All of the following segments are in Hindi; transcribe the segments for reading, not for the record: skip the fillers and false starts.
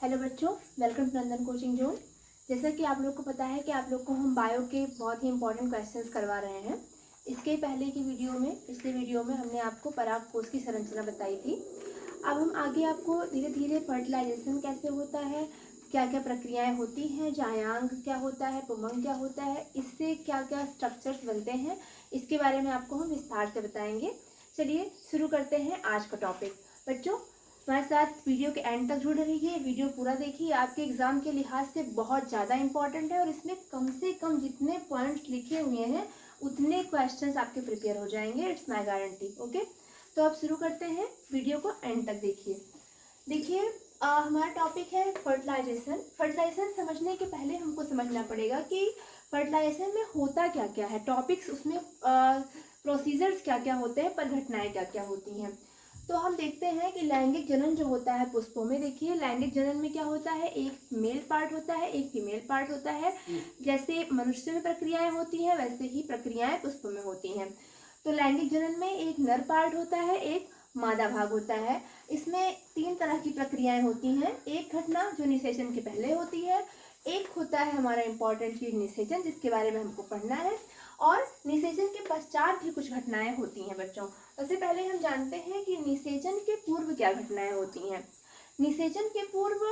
हेलो बच्चों, welcome to Nandan coaching zone. जैसा कि आप लोग को पता है कि आप लोग को हम बायो के बहुत ही इंपॉर्टेंट क्वेश्चंस करवा रहे हैं। इसके पहले की वीडियो में, पिछले वीडियो में हमने आपको परागकोश की संरचना बताई थी। अब हम आगे आपको धीरे धीरे फर्टिलाइजेशन कैसे होता है, क्या क्या प्रक्रियाएं होती हैं, जायांग क्या होता है, पुमंग क्या होता है, इससे क्या क्या स्ट्रक्चर्स बनते हैं, इसके बारे में आपको हम विस्तार से बताएंगे। चलिए शुरू करते हैं आज का टॉपिक। बच्चों, हमारे साथ वीडियो के एंड तक जुड़े रहिए, वीडियो पूरा देखिए। आपके एग्जाम के लिहाज से बहुत ज़्यादा इंपॉर्टेंट है और इसमें कम से कम जितने पॉइंट्स लिखे हुए हैं उतने क्वेश्चंस आपके प्रिपेयर हो जाएंगे, इट्स माय गारंटी। ओके, तो अब शुरू करते हैं, वीडियो को एंड तक देखिए हमारा टॉपिक है फर्टिलाइजेशन। फर्टिलाइजेशन समझने के पहले हमको समझना पड़ेगा कि फर्टिलाइजेशन में होता क्या क्या है, टॉपिक्स उसमें प्रोसीजर्स क्या क्या होते हैं, परिघटनाएं क्या क्या होती हैं। तो हम देखते हैं कि लैंगिक जनन जो होता है पुष्पों में, देखिए लैंगिक जनन में क्या होता है, एक मेल पार्ट होता है, एक फीमेल पार्ट होता है। जैसे मनुष्य में प्रक्रियाएं होती हैं वैसे ही प्रक्रियाएं पुष्प में होती हैं। तो लैंगिक जनन में एक नर पार्ट होता है, एक मादा भाग होता है। इसमें 3 तरह की प्रक्रियाएं होती हैं। एक घटना जो निषेचन के पहले होती है, एक होता है हमारा इंपॉर्टेंट चीज निषेचन, जिसके बारे में हमको पढ़ना है, और निषेचन के पश्चात भी कुछ घटनाएं होती हैं। बच्चों, सबसे पहले हम जानते हैं कि निषेचन के पूर्व क्या घटनाएं होती हैं। निषेचन के पूर्व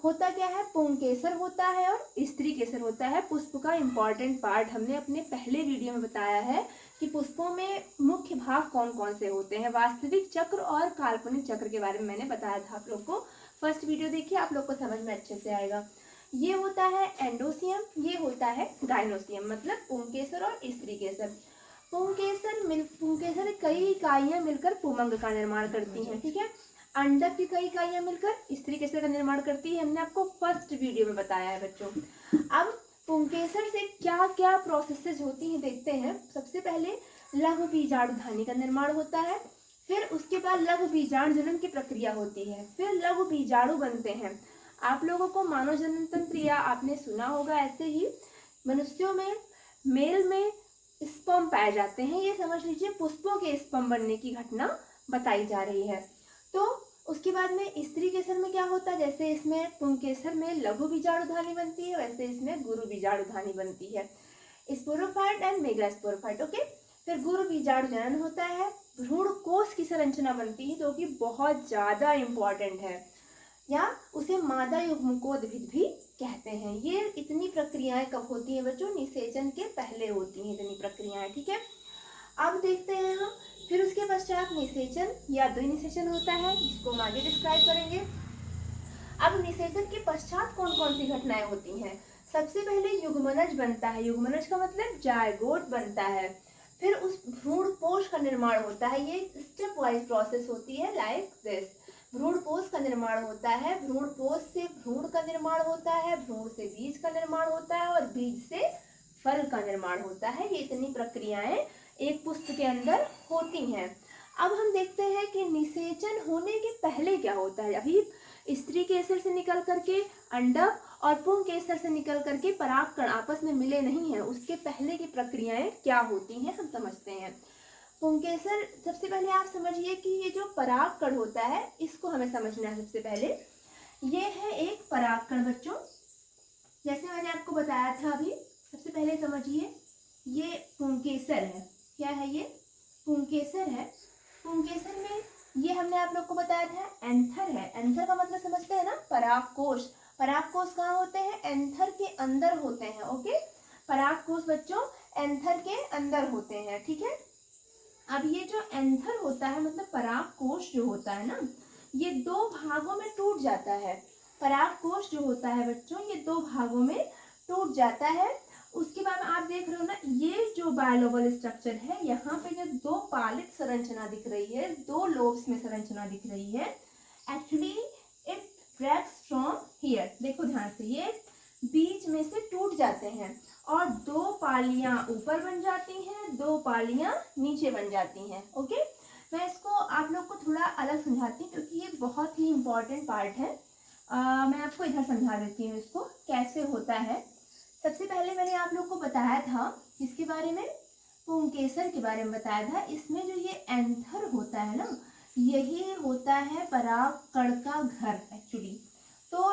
होता क्या है, पुंकेसर होता है और स्त्री केसर होता है। पुष्प का इंपॉर्टेंट पार्ट हमने अपने पहले वीडियो में बताया है कि पुष्पों में मुख्य भाग कौन कौन से होते हैं। वास्तविक चक्र और काल्पनिक चक्र के बारे में मैंने बताया था आप लोग को। फर्स्ट वीडियो देखिए, आप लोग को समझ में अच्छे से आएगा। ये होता है एंडोसियम, ये होता है गाइनोसियम, मतलब पुंकेसर और स्त्री केसर। पुंकेसर कई इकाइयां मिलकर पुमंग का निर्माण करती हैं, ठीक है। अंडक की कई इकाइयां मिलकर स्त्री केसर का निर्माण करती है, हमने आपको फर्स्ट वीडियो में बताया है बच्चों। अब पुंकेसर से क्या क्या प्रोसेसेस होती हैं देखते हैं। सबसे पहले लघु बीजाणुधानी का निर्माण होता है, फिर उसके बाद लघु बीजाणु जनन की प्रक्रिया होती है, फिर लघु बीजाणु बनते हैं। आप लोगों को मानव जनन तंत्र या आपने सुना होगा, ऐसे ही मनुष्यों में मेल में स्पर्म पाए जाते हैं। ये समझ लीजिए पुष्पों के स्पर्म बनने की घटना बताई जा रही है। तो उसके बाद में स्त्री केसर में क्या होता है, जैसे इसमें पुंकेसर में लघु बीजाणुधानी बनती है, वैसे इसमें गुरु बीजाणुधानी बनती है। Sporophyte and mega sporophyte. Okay, फिर गुरु बीजाणु जनन होता है, भ्रूण कोश की संरचना बनती है जो कि बहुत ज्यादा इंपॉर्टेंट है, या उसे मादा युग्मकोद्भिद भी कहते हैं। ये इतनी प्रक्रियाएं कब होती हैं बच्चों, निषेचन के पहले होती हैं इतनी प्रक्रियाएं, ठीक है। अब देखते हैं हम, फिर उसके पश्चात निषेचन या द्विनिषेचन होता है, जिसको हम आगे डिस्क्राइब करेंगे। अब निषेचन के पश्चात कौन कौन सी घटनाएं होती हैं। सबसे पहले युग्मनज बनता है, युग्मनज का मतलब जायगोट बनता है। फिर उस भ्रूण पोष का निर्माण होता है, ये स्टेप वाइज प्रोसेस होती है, लाइक दिस। भ्रूण पोष का निर्माण होता है, भ्रूण पोष से भ्रूण का निर्माण होता है, भ्रूण से बीज का निर्माण होता है और बीज से फल का निर्माण होता है। ये इतनी प्रक्रियाएं एक पुष्प के अंदर होती हैं। अब हम देखते हैं कि निषेचन होने के पहले क्या होता है। अभी स्त्री केसर से निकल करके अंडक और पुंग केसर से निकल करके परागकण आपस में मिले नहीं हैं, उसके पहले की प्रक्रियाएं क्या होती हैं हम समझते हैं। पुंकेसर, सबसे पहले आप समझिए कि ये जो परागकण होता है इसको हमें समझना है। सबसे पहले ये है एक परागकण बच्चों, जैसे मैंने आपको बताया था अभी। सबसे पहले समझिए ये पुंकेसर है। क्या है ये, पुंकेसर है। पुंकेसर में ये हमने आप लोग को बताया था एंथर है। एंथर का मतलब समझते हैं ना, परागकोश। परागकोश कहाँ होते हैं, एंथर के अंदर होते हैं। ओके, परागकोश बच्चों एंथर के अंदर होते हैं, ठीक है। अब ये जो एंथर होता है, मतलब परागकोश जो होता है ना, ये 2 भागों में टूट जाता है। परागकोश जो होता है बच्चों, ये 2 भागों में टूट जाता है। उसके बाद आप देख रहे हो ना, ये जो बायलोबल स्ट्रक्चर है, यहाँ पे जो 2 पालित संरचना दिख रही है, 2 लोब्स में संरचना दिख रही है, actually it breaks from here. देखो ध्यान से, ये बीच में से टूट जाते हैं और 2 पालियां ऊपर बन जाती हैं, 2 पालियां नीचे बन जाती हैं। ओके, मैं इसको आप लोग को थोड़ा अलग समझाती हूँ क्योंकि ये बहुत ही इम्पोर्टेंट पार्ट है। मैं आपको इधर समझा देती हूँ इसको कैसे होता है। सबसे पहले मैंने आप लोग को बताया था इसके बारे में, पुंकेसर के बारे में बताया था। इसमें जो ये एंथर होता है ना, यही होता है परागकण का घर एक्चुअली। तो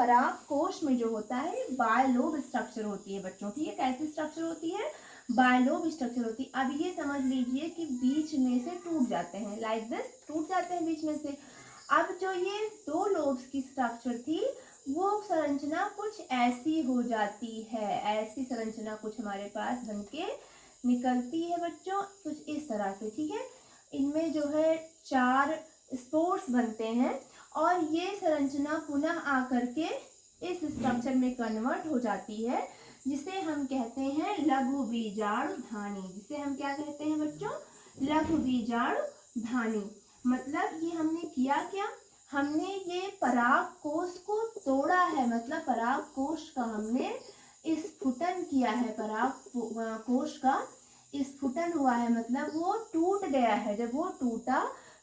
पराग कोश में जो होता है बायलोब स्ट्रक्चर होती है बच्चों, ठीक है। कैसी स्ट्रक्चर होती है? बायलोब स्ट्रक्चर होती है। अब ये समझ लीजिए कि बीच में से टूट जाते हैं, लाइक दिस, टूट जाते हैं बीच में से। अब जो ये 2 लोब्स की स्ट्रक्चर थी वो संरचना कुछ ऐसी हो जाती है, ऐसी संरचना कुछ हमारे पास बन के निकलती है बच्चों, कुछ इस तरह से, ठीक है। इनमें जो है 4 स्पोर्स बनते हैं और ये संरचना पुनः आकर के इस स्ट्रक्चर में कन्वर्ट हो जाती है, जिसे हम कहते हैं लघु बीजाणु धानी। जिसे हम क्या कहते हैं बच्चों? लघु बीजाणु धानी। मतलब ये हमने किया क्या? हमने ये पराग कोश को तोड़ा है, मतलब पराग कोश का हमने स्फुटन किया है, पराग कोश का स्फुटन हुआ है, मतलब वो टूट गया है। जब वो टूटा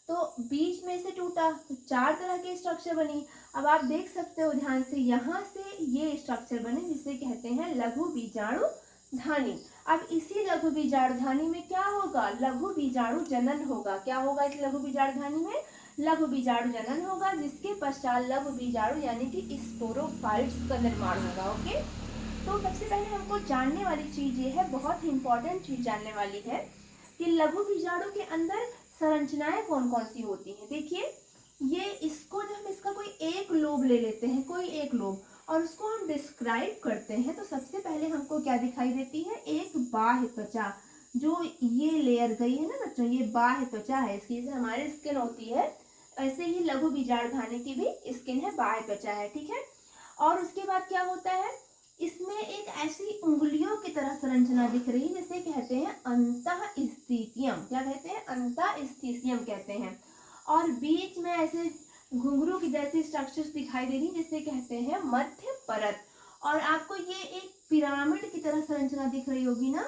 तो बीच में से टूटा तो 4 तरह के स्ट्रक्चर बनी। अब आप देख सकते हो ध्यान से, यहाँ से ये स्ट्रक्चर बने जिसे कहते हैं लघु बीजाणु धानी। अब इसी लघु बीजाणु धानी में क्या होगा? लघु बीजाणु जनन होगा। क्या होगा इस लघु बीजाणु धानी में? लघु बीजाणु जनन होगा, जिसके पश्चात लघु बीजाणु यानी कि स्पोरोफाइट्स का निर्माण होगा। ओके, तो सबसे पहले हमको जानने वाली चीज ये है, बहुत ही इंपॉर्टेंट चीज जानने वाली है कि लघु बीजाणु के अंदर संरचनाएं कौन कौन सी होती हैं। देखिए, ये इसको जब हम इसका कोई एक लोब ले लेते हैं, कोई एक लोब, और उसको हम डिस्क्राइब करते हैं, तो सबसे पहले हमको क्या दिखाई देती है? एक बाह्य त्वचा। जो ये लेयर गई है ना बच्चों, ये बाह्य त्वचा है इसकी, जैसे हमारी स्किन होती है ऐसे ही लघु बीजाणु धानी की भी स्किन है, बाह्य त्वचा है, ठीक है। और उसके बाद क्या होता है? इसमें एक ऐसी उंगलियों की तरह संरचना दिख रही है जिसे कहते हैं अंतःस्थितियम। क्या कहते हैं? अंतःस्थितियम कहते हैं। और बीच में ऐसे घुंघरू की जैसी स्ट्रक्चर्स दिखाई दे रही है जिसे कहते हैं मध्य परत। और आपको ये एक पिरामिड की तरह संरचना दिख रही होगी ना,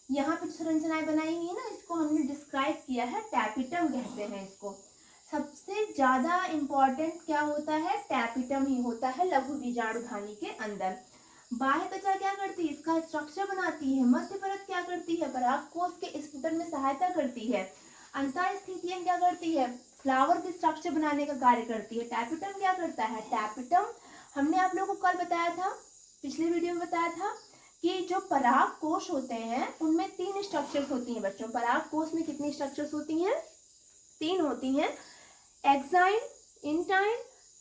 यहाँ पे संरचनाएं बनाई हुई है ना, इसको हमने डिस्क्राइब किया है, टैपिटम कहते हैं इसको। सबसे ज्यादा इम्पोर्टेंट क्या होता है? टैपिटम ही होता है लघु बीजाणु धानी के अंदर। बाह्य त्वचा क्या करती है? इसका स्ट्रक्चर बनाती है। मध्य परत क्या करती है? पराग कोश के स्फुटन में सहायता करती है। अंतःस्थितियम क्या करती है? फ्लावर के स्ट्रक्चर बनाने का कार्य करती है। टैपिटम क्या करता है? टैपिटम हमने आप लोगों को कल बताया था, पिछले वीडियो में बताया था कि जो पराग कोश होते हैं उनमें 3 स्ट्रक्चर्स होती हैं बच्चों। पराग कोश में कितनी स्ट्रक्चर्स होती हैं? 3 होती हैं। एक्साइन, इंटाइन,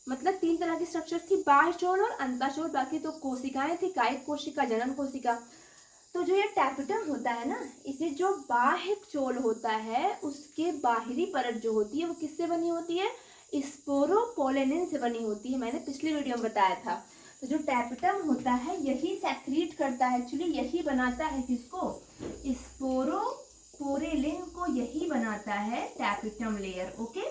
मतलब 3 तरह की स्ट्रक्चर्स थी, बाह्य चोल और अंतःचोल। बाकी तो कोशिकाएं थी, कायिक कोशिका, जनन कोशिका। तो जो ये टैपिटम होता है ना, इसे जो बाह्य चोल होता है उसके बाहरी परत जो होती है वो किससे बनी होती है? स्पोरोपोलेनिन से बनी होती है। मैंने पिछले वीडियो में बताया था। तो जो टैपिटम होता है यही सेक्रीट करता है, एक्चुअली यही बनाता है किसको? स्पोरोपोरेलिन को यही बनाता है टैपिटम लेयर। ओके,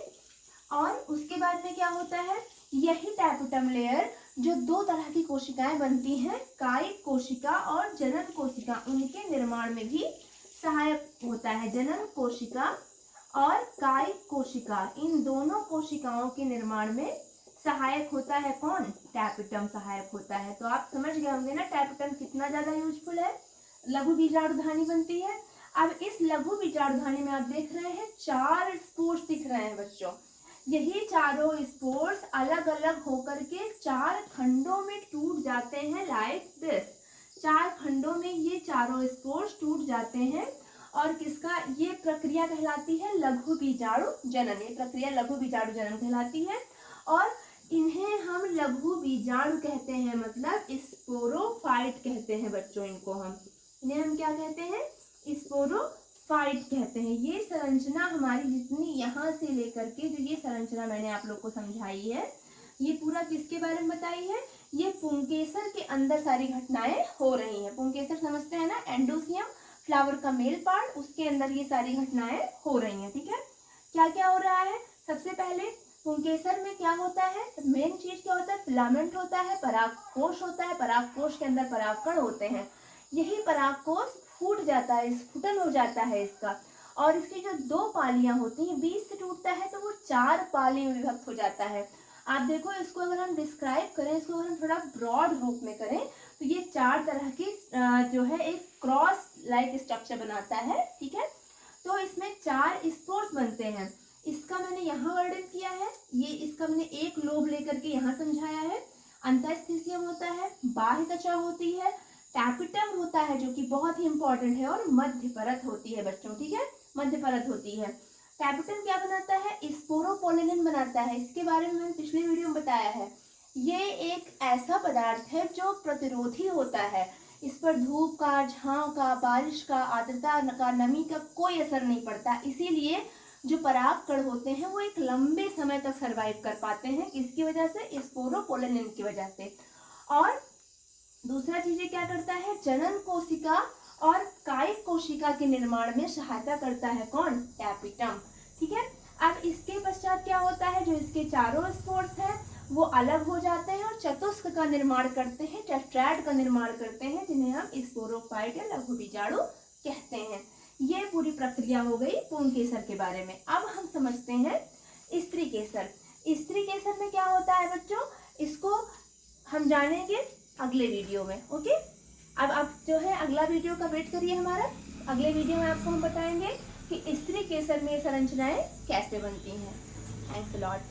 और उसके बाद में क्या होता है? यही टैपिटम लेयर जो 2 तरह की कोशिकाएं बनती हैं, कायिक कोशिका और जनन कोशिका, उनके निर्माण में भी सहायक होता है। जनन कोशिका और कायिक कोशिका, इन दोनों कोशिकाओं के निर्माण में सहायक होता है कौन? टैपिटम सहायक होता है। तो आप समझ गए होंगे ना टैपिटम कितना ज्यादा यूजफुल है, लघु बीजाणु धानी बनती है। अब इस लघु बीजाणु धानी में आप देख रहे हैं 4 स्पोर्स दिख रहे हैं बच्चों। यही चारों स्पोर्स अलग अलग होकर के 4 खंडों में टूट जाते हैं, लाइक दिस। 4 खंडों में ये चारों स्पोर्स टूट जाते हैं और किसका ये प्रक्रिया कहलाती है? लघु बीजाणु जनन। ये प्रक्रिया लघु बीजाणु जनन कहलाती है और इन्हें हम लघु बीजाणु कहते हैं, मतलब स्पोरोफाइट कहते हैं बच्चों। इन्हें हम क्या कहते हैं? स्पोरोफाइट कहते हैं। ये संरचना हमारी जितनी यहाँ से लेकर के जो ये संरचना मैंने आप लोग को समझाई है, ये पूरा किसके बारे में बताई है? ये पुंकेसर के अंदर सारी घटनाएं हो रही हैं। पुंकेसर समझते हैं ना, एंडोसियम, फ्लावर का मेल पार्ट, उसके अंदर ये सारी घटनाएं हो रही हैं, ठीक है। क्या क्या हो रहा है? सबसे पहले पुंकेसर में क्या होता है? मेन चीज क्या होता है? फिलामेंट होता है, परागकोश होता है, परागकोश के अंदर परागकण होते हैं। यही परागकोश फूट जाता है, स्फुटन हो जाता है इसका, और इसकी जो 2 पालियां होती हैं, बीच से टूटता है तो वो 4 पाली में विभक्त हो जाता है। आप देखो, इसको अगर हम डिस्क्राइब करें, इसको अगर हम थोड़ा ब्रॉड रूप में करें तो ये 4 तरह की जो है एक क्रॉस लाइक स्ट्रक्चर बनाता है, ठीक है। तो इसमें 4 स्पोर्स बनते हैं। इसका मैंने यहाँ वर्णन किया है, ये इसका मैंने एक लोब लेकर के यहाँ समझाया है, अंतःस्थिशियम होता है, बाह्य त्वचा होती है, टैपिटम होता है जो कि बहुत ही इंपॉर्टेंट है, और मध्य परत होती है बच्चों, ठीक है, मध्य परत होती है। टैपिटम क्या बनाता है? स्पोरोपोलिन बनाता है। इसके बारे में मैंने पिछले वीडियो में बताया है। ये एक ऐसा पदार्थ है जो प्रतिरोधी होता है। इस पर धूप का, झांव का, बारिश का, आर्द्रता का, नमी का कोई असर नहीं पड़ता। इसीलिए जो परागकण होते हैं वो एक लंबे समय तक सरवाइव कर पाते हैं। किसकी वजह से? स्पोरोपोलिन की वजह से। और दूसरा चीज क्या करता है? जनन कोशिका और कायिक कोशिका के निर्माण में सहायता करता है। कौन? टैपिटम, ठीक है। अब इसके पश्चात क्या होता है? जो इसके चारों स्पोर्स हैं वो अलग हो जाते हैं और चतुस्क का निर्माण करते हैं, टेट्राड का निर्माण करते हैं, जिन्हें हम स्पोरोफाइट या लघु बीजाणु कहते हैं। ये पूरी प्रक्रिया हो गई पुंकेसर के बारे में। अब हम समझते हैं स्त्री केसर। स्त्री केसर में क्या होता है बच्चों? इसको हम जानेंगे अगले वीडियो में। ओके, अब आप जो है अगला वीडियो का वेट करिए हमारा। अगले वीडियो में आपको हम बताएंगे कि स्त्री केसर में संरचनाएं कैसे बनती हैं। Thanks a lot.